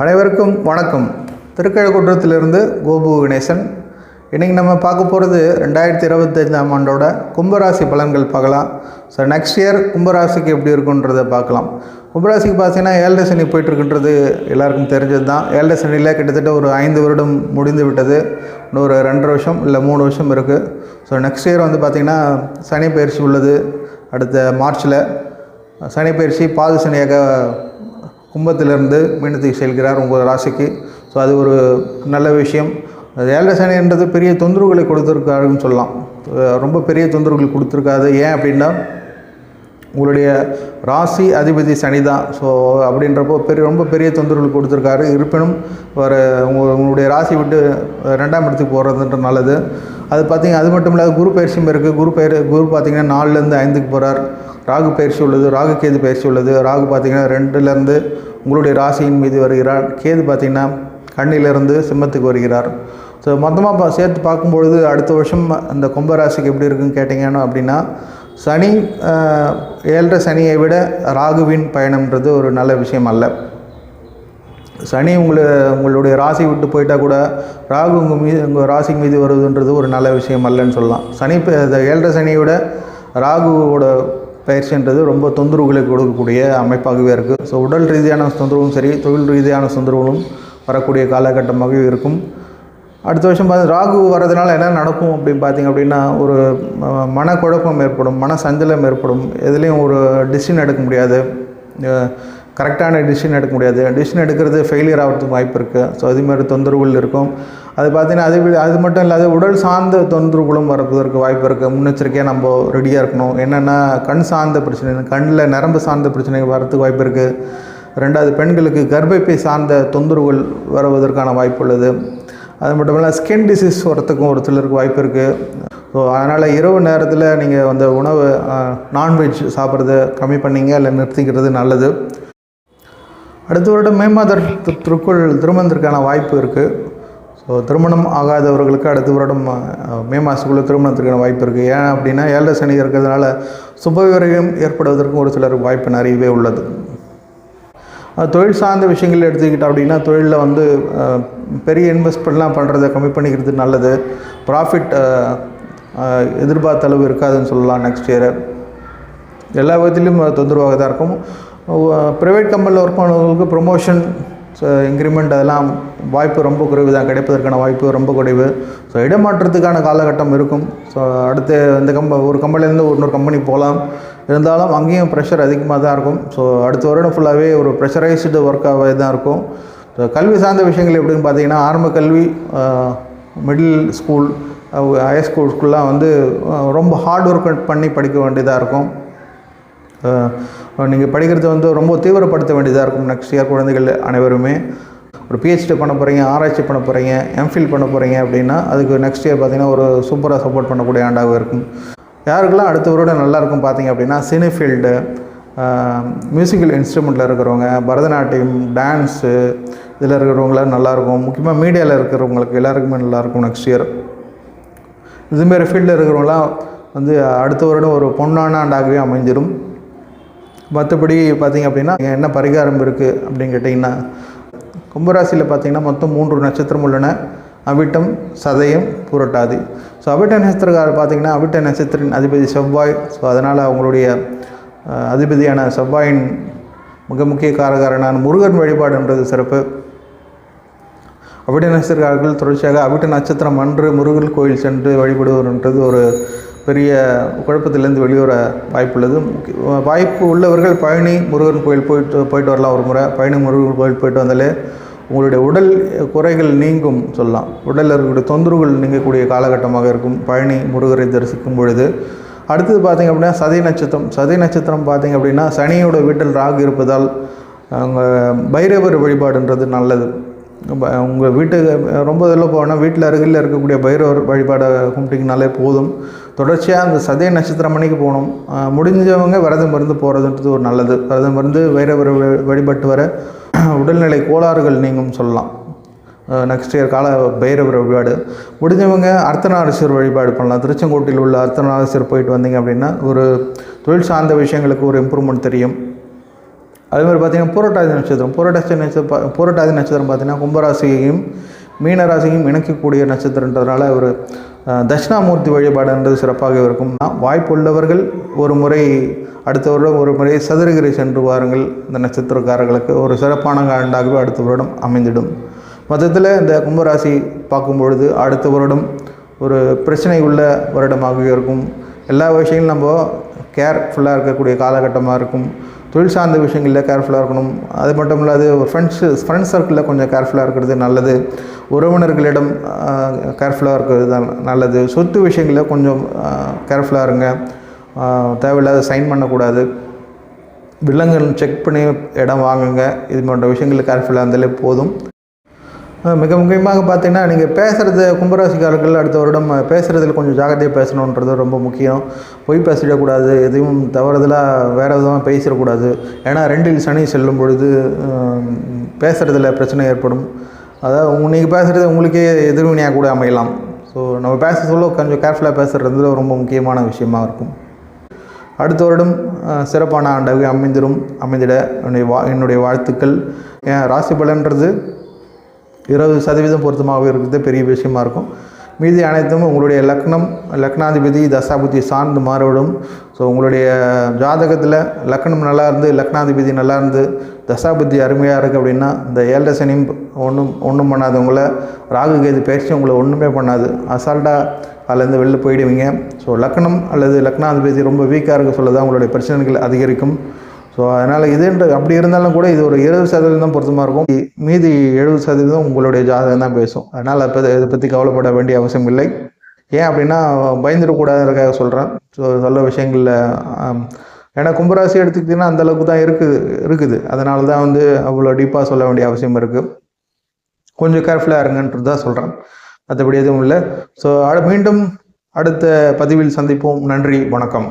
அனைவருக்கும் வணக்கம். திருக்கழுக்குன்றத்திலிருந்து கோபு கணேசன். இன்றைக்கி நம்ம பார்க்க போகிறது 2025ஆம் ஆண்டோட கும்பராசி பலன்கள் பார்க்கலாம். ஸோ நெக்ஸ்ட் இயர் கும்பராசிக்கு எப்படி இருக்குன்றதை பார்க்கலாம். கும்பராசிக்கு பார்த்தீங்கன்னா 7 சனி போயிட்டுருக்குன்றது எல்லாருக்கும் தெரிஞ்சது தான். 7 சனியில் கிட்டத்தட்ட ஒரு 5 வருடம் முடிந்து விட்டது. இன்னொரு 2.5 வருஷம் இல்லை 3 வருஷம் இருக்குது. ஸோ நெக்ஸ்ட் இயர் வந்து பார்த்திங்கன்னா சனி பயிற்சி உள்ளது. அடுத்த மார்ச்சில் சனி பயிற்சி பாத சனியாக கும்பத்திலிருந்து மீனத்துக்கு செல்கிறார் உங்கள் ராசிக்கு. ஸோ அது ஒரு நல்ல விஷயம். 7 சனின்றது பெரிய தொந்தரவுகளை கொடுத்துருக்காருன்னு சொல்லலாம். ரொம்ப பெரிய தொந்தரவுகள் கொடுத்துருக்காது. ஏன் அப்படின்னா உங்களுடைய ராசி அதிபதி சனி தான். ஸோ அப்படின்றப்போ ரொம்ப பெரிய தொந்தரவுகள் கொடுத்துருக்காரு. இருப்பினும் உங்களுடைய ராசி விட்டு 2ஆம் இடத்துக்கு போகிறதுன்ற நல்லது. அது பார்த்திங்க. அது மட்டும் இல்லாத குரு பயிற்சியும் இருக்குது. குரு பார்த்திங்கன்னா 4லேருந்து 5க்கு போகிறார். ராகு பயிற்சி உள்ளது, ராகு கேது பயிற்சி உள்ளது. ராகு பார்த்திங்கன்னா 2லேருந்து உங்களுடைய ராசியின் மீது வருகிறார். கேது பார்த்திங்கன்னா கண்ணிலிருந்து சிம்மத்துக்கு வருகிறார். ஸோ மொத்தமாக சேர்த்து பார்க்கும்பொழுது அடுத்த வருஷம் அந்த கும்பராசிக்கு எப்படி இருக்குன்னு கேட்டிங்கன்னா அப்படின்னா சனி 7 சனியை விட ராகுவின் பயணம்ன்றது ஒரு நல்ல விஷயம் அல்ல. சனி உங்களுடைய ராசி விட்டு போயிட்டால் கூட ராகு உங்கள் ராசி மீது வருவதுன்றது ஒரு நல்ல விஷயம் அல்லன்னு சொல்லலாம். 7 சனியை விட ராகுவோட பயிற்சின்றது ரொம்ப தொந்தரவுகளை கொடுக்கக்கூடிய அமைப்பாகவே இருக்குது. ஸோ உடல் ரீதியான தொந்தரவும் சரி, தொழில் ரீதியான தொந்தரவுகளும் வரக்கூடிய காலகட்டமாகவே இருக்கும். அடுத்த வருஷம் ராகு வர்றதுனால என்ன நடக்கும் அப்படின்னு பார்த்திங்க அப்படின்னா ஒரு மனக்குழப்பம் ஏற்படும், மன சஞ்சலம் ஏற்படும். எதுலேயும் ஒரு டிசிஷன் எடுக்க முடியாது, கரெக்டான டிசிஷன் எடுக்க முடியாது. டிசிஷன் எடுக்கிறது ஃபெயிலியர் ஆகிறதுக்கு வாய்ப்பு இருக்குது. ஸோ அதுமாதிரி தொந்தரவுகள் இருக்கும். அது பார்த்திங்கன்னா அது மட்டும் இல்லாத உடல் சார்ந்த தொந்தரவுகளும் வரப்பதற்கு வாய்ப்பு இருக்குது. முன்னெச்சரிக்கையாக நம்ம ரெடியாக இருக்கணும். என்னென்னா கண் சார்ந்த பிரச்சனை, கண்ணில் நரம்பு சார்ந்த பிரச்சனைகள் வரதுக்கு வாய்ப்பு இருக்குது. 2வது பெண்களுக்கு கர்ப்பப்பை சார்ந்த தொந்தரவுகள் வருவதற்கான வாய்ப்பு உள்ளது. அது மட்டும் இல்லாமல் ஸ்கின் டிசீஸ் வரத்துக்கும் ஒரு சிலருக்கு வாய்ப்பு இருக்குது. ஸோ அதனால் இரவு நேரத்தில் நீங்கள் அந்த உணவு நான்வெஜ் சாப்பிட்றத கம்மி பண்ணிங்க இல்லை நிறுத்திக்கிறது நல்லது. அடுத்த வருடம் மே மாதத்திற்குள் திருமணத்திற்கான வாய்ப்பு இருக்குது. ஸோ திருமணம் ஆகாதவர்களுக்கு அடுத்த வருடம் மே மாதத்துக்குள்ளே திருமணத்திற்கான வாய்ப்பு இருக்குது. ஏன் அப்படின்னா 7 சனி இருக்கிறதுனால சுபவிரயம் ஏற்படுவதற்கும் ஒரு சிலருக்கு வாய்ப்பு நிறையவே உள்ளது. தொழில் சார்ந்த விஷயங்கள் எடுத்துக்கிட்டோம் அப்படின்னா தொழிலில் வந்து பெரிய இன்வெஸ்ட்மெண்ட்லாம் பண்ணுறதை கம்மி பண்ணிக்கிறது நல்லது. ப்ராஃபிட் எதிர்பார்த்த அளவு இருக்காதுன்னு சொல்லலாம். நெக்ஸ்ட் இயர் எல்லா விதத்துலேயும் தொந்தரவாக தான் இருக்கும். ப்ரைவேட் கம்பெனியில் ஒர்க் பண்ணுறவங்களுக்கு ப்ரொமோஷன், இன்க்ரிமெண்ட் அதெல்லாம் வாய்ப்பு ரொம்ப குறைவு தான், கிடைப்பதற்கான வாய்ப்பு ரொம்ப குறைவு. ஸோ இடமாற்றத்துக்கான காலகட்டம் இருக்கும். ஸோ அடுத்து ஒரு கம்பெனிலேருந்து இன்னொரு கம்பெனி போகலாம். இருந்தாலும் அங்கேயும் ப்ரெஷர் அதிகமாக தான் இருக்கும். ஸோ அடுத்த வருடம் ஃபுல்லாகவே ஒரு ப்ரெஷரைஸ்டு ஒர்க்காகவே தான் இருக்கும். ஸோ கல்வி சார்ந்த விஷயங்கள் எப்படின்னு பார்த்தீங்கன்னா ஆரம்ப கல்வி, மிடில் ஸ்கூல், ஹையர் ஸ்கூல்லாம் வந்து ரொம்ப ஹார்ட் ஒர்க் பண்ணி படிக்க வேண்டியதாக இருக்கும். நீங்கள் படிக்கிறது வந்து ரொம்ப தீவிரப்படுத்த வேண்டியதாக இருக்கும். நெக்ஸ்ட் இயர் குழந்தைகள் அனைவருமே ஒரு பிஹெச்டி பண்ண போகிறீங்க, ஆராய்ச்சி பண்ண போகிறீங்க, எம்ஃபில் பண்ண போகிறீங்க அப்படின்னா அதுக்கு நெக்ஸ்ட் இயர் பார்த்திங்கன்னா ஒரு சூப்பராக சப்போர்ட் பண்ணக்கூடிய ஆண்டாக இருக்கும். யாருக்கெல்லாம் அடுத்த வருடம் நல்லாயிருக்கும் பார்த்திங்க அப்படின்னா சினி ஃபீல்டு, மியூசிக்கல் இன்ஸ்ட்ருமெண்ட்டில் இருக்கிறவங்க, பரதநாட்டியம், டான்ஸு இதில் இருக்கிறவங்களாம் நல்லாயிருக்கும். முக்கியமாக மீடியாவில் இருக்கிறவங்களுக்கு எல்லாருக்குமே நல்லாயிருக்கும் நெக்ஸ்ட் இயர். இதுமாரி ஃபீல்டில் இருக்கிறவங்களாம் வந்து அடுத்த வருடம் ஒரு பொன்னான ஆண்டாகவே அமைஞ்சிடும். மற்றபடி பார்த்திங்க அப்படின்னா என்ன பரிகாரம் இருக்குது அப்படின்னு கேட்டிங்கன்னா கும்பராசியில் பார்த்திங்கன்னா மொத்தம் 3 நட்சத்திரம் உள்ளன. அவிட்டம், சதயம், புரட்டாதி. ஸோ அவிட்ட நட்சத்திரக்காரர் பார்த்திங்கன்னா அவிட்ட நட்சத்திரின் அதிபதி செவ்வாய். ஸோ அதனால் அவங்களுடைய அதிபதியான செவ்வாயின் மிக முக்கிய காரகாரனான முருகன் வழிபாடுன்றது சிறப்பு. அவிட்ட நட்சத்திரக்காரர்கள் தொடர்ச்சியாக அவிட்ட நட்சத்திரம் அன்று முருகன் கோயில் சென்று வழிபடுவதுன்றது ஒரு பெரிய குழப்பத்திலேருந்து வெளிவர வாய்ப்புள்ளது. வாய்ப்பு உள்ளவர்கள் பழனி முருகன் கோயில் போயிட்டு வரலாம். ஒரு முறை பழனி முருகன் கோயில் போயிட்டு வந்தாலே உங்களுடைய உடல் குறைகள் நீங்கும் சொல்லலாம். உடலில் இருக்கக்கூடிய தொந்தரவுகள் நீங்கக்கூடிய காலகட்டமாக இருக்கும் பழனி முருகரை தரிசிக்கும் பொழுது. அடுத்தது பார்த்திங்க அப்படின்னா சதய நட்சத்திரம் பார்த்திங்க அப்படின்னா சனியோட வீட்டில் ராகு இருப்பதால் பைரவர் வழிபாடுன்றது நல்லது. உங்கள் வீட்டுக்கு ரொம்ப இதில் போனால் வீட்டில் அருகில் இருக்கக்கூடிய பைரவர் வழிபாடை கும்பிட்டிங்கனாலே போதும். தொடர்ச்சியாக அந்த சதய நட்சத்திரம் மணிக்கு போகணும். முடிஞ்சவங்க விரதம் இருந்து போகிறதுன்றது ஒரு நல்லது. விரதம் இருந்து பைரவர் வழிபட்டு வர உடல்நிலை கோளாறுகள் நீங்கும் சொல்லலாம். நெக்ஸ்ட் இயர் பைரவர் வழிபாடு முடிஞ்சவங்க அர்த்தநாரீஸ்வரர் வழிபாடு பண்ணலாம். திருச்செங்கோட்டில் உள்ள அர்த்தநாரீஸ்வரர் போயிட்டு வந்தீங்க அப்படின்னா ஒரு தொழில் சார்ந்த விஷயங்களுக்கு ஒரு இம்ப்ரூவ்மெண்ட் தெரியும். அதேமாதிரி பார்த்திங்கன்னா பூரட்டாதி நட்சத்திரம் பார்த்திங்கன்னா கும்பராசியையும் மீனராசியும் இணைக்கக்கூடிய நட்சத்திரன்றதுனால ஒரு தட்சிணாமூர்த்தி வழிபாடுன்றது சிறப்பாக இருக்கும். வாய்ப்புள்ளவர்கள் ஒரு முறை அடுத்த வருடம் ஒரு முறை சதுரகிரி சென்று வாருங்கள். இந்த நட்சத்திரக்காரர்களுக்கு ஒரு சிறப்பான ஆண்டாகவே அடுத்த வருடம் அமைந்திடும். மொத்தத்தில் இந்த கும்பராசி பார்க்கும்பொழுது அடுத்த வருடம் ஒரு பிரச்சனை உள்ள வருடமாகவே இருக்கும். எல்லா விஷயங்களும் நம்ம கேர்ஃபுல்லாக இருக்கக்கூடிய காலகட்டமாக இருக்கும். தொழில் சார்ந்த விஷயங்களில் கேர்ஃபுல்லாக இருக்கணும். அது மட்டும் இல்லாது ஒரு ஃப்ரெண்ட்ஸ் சர்க்கிளில் கொஞ்சம் கேர்ஃபுல்லாக இருக்கிறது நல்லது. உறவினர்களிடம் கேர்ஃபுல்லாக இருக்கிறது தான் நல்லது. சொத்து விஷயங்களில் கொஞ்சம் கேர்ஃபுல்லாக இருங்க. தேவையில்லாத சைன் பண்ணக்கூடாது. வில்லங்கள் செக் பண்ணி இடம் வாங்குங்க. இது போன்ற விஷயங்களில் கேர்ஃபுல்லாக இருந்தாலே போதும். மிக முக்கியமாக பார்த்திங்கன்னா நீங்கள் பேசுகிறது கும்பராசிக்காரர்கள் அடுத்த வருடம் பேசுகிறதுல கொஞ்சம் ஜாக்கிரதையாக பேசணுன்றது ரொம்ப முக்கியம். பொய் பேசிடக்கூடாது. எதையும் தவறுதலாக வேறு விதமாக பேசிடக்கூடாது. ஏன்னா 2இல் சனி செல்லும் பொழுது பேசுகிறதுல பிரச்சனை ஏற்படும். அதாவது நீங்கள் பேசுகிறது உங்களுக்கே எதிர்வினையாக கூட அமையலாம். ஸோ நம்ம பேச சொல்ல கொஞ்சம் கேர்ஃபுல்லாக பேசுகிறது ரொம்ப முக்கியமான விஷயமாக இருக்கும். அடுத்த வருடம் சிறப்பான ஆண்டாக அமைந்திட என்னுடைய வாழ்த்துக்கள். ஏன் ராசி பலன்றது 20% பொருத்தமாக இருக்கிறது பெரிய விஷயமா இருக்கும். மீதி அனைத்தும் உங்களுடைய லக்னாதிபதி தசாபுத்தி சார்ந்து மாறுபடும். ஸோ உங்களுடைய ஜாதகத்தில் லக்னம் நல்லா இருந்து லக்னாதிபதி நல்லா இருந்து தசாபுத்தி அருமையாக இருக்குது அப்படின்னா இந்த 7 சனியும் ஒன்றும் பண்ணாதவங்கள ராகு கேது பயிற்சி உங்களை ஒன்றுமே பண்ணாது. அசால்ட்டாக அதுலேருந்து வெளில போயிடுவீங்க. ஸோ லக்னம் அல்லது லக்னாதிபதி ரொம்ப வீக்காக இருக்க சொல்ல தான் உங்களுடைய பிரச்சனைகள் அதிகரிக்கும். ஸோ அதனால் அப்படி இருந்தாலும் கூட இது ஒரு 20% பொருத்தமாக இருக்கும். மீதி 70% உங்களுடைய ஜாதகம் தான் பேசும். அதனால் இதை பற்றி கவலைப்பட வேண்டிய அவசியம் இல்லை. ஏன் அப்படின்னா பயந்துடக்கூடாதுக்காக சொல்கிறேன். ஸோ சொல்ல விஷயங்களில் ஏன்னா கும்பராசி எடுத்துக்கிட்டிங்கன்னா அந்தளவுக்கு தான் இருக்குது. அதனால தான் அவ்வளோ டீப்பாக சொல்ல வேண்டிய அவசியம் இருக்குது. கொஞ்சம் கேர்ஃபுல்லாக இருங்கன்றது தான் சொல்கிறேன். மற்றபடி எதுவும் இல்லை. ஸோ மீண்டும் அடுத்த பதிவில் சந்திப்போம். நன்றி, வணக்கம்.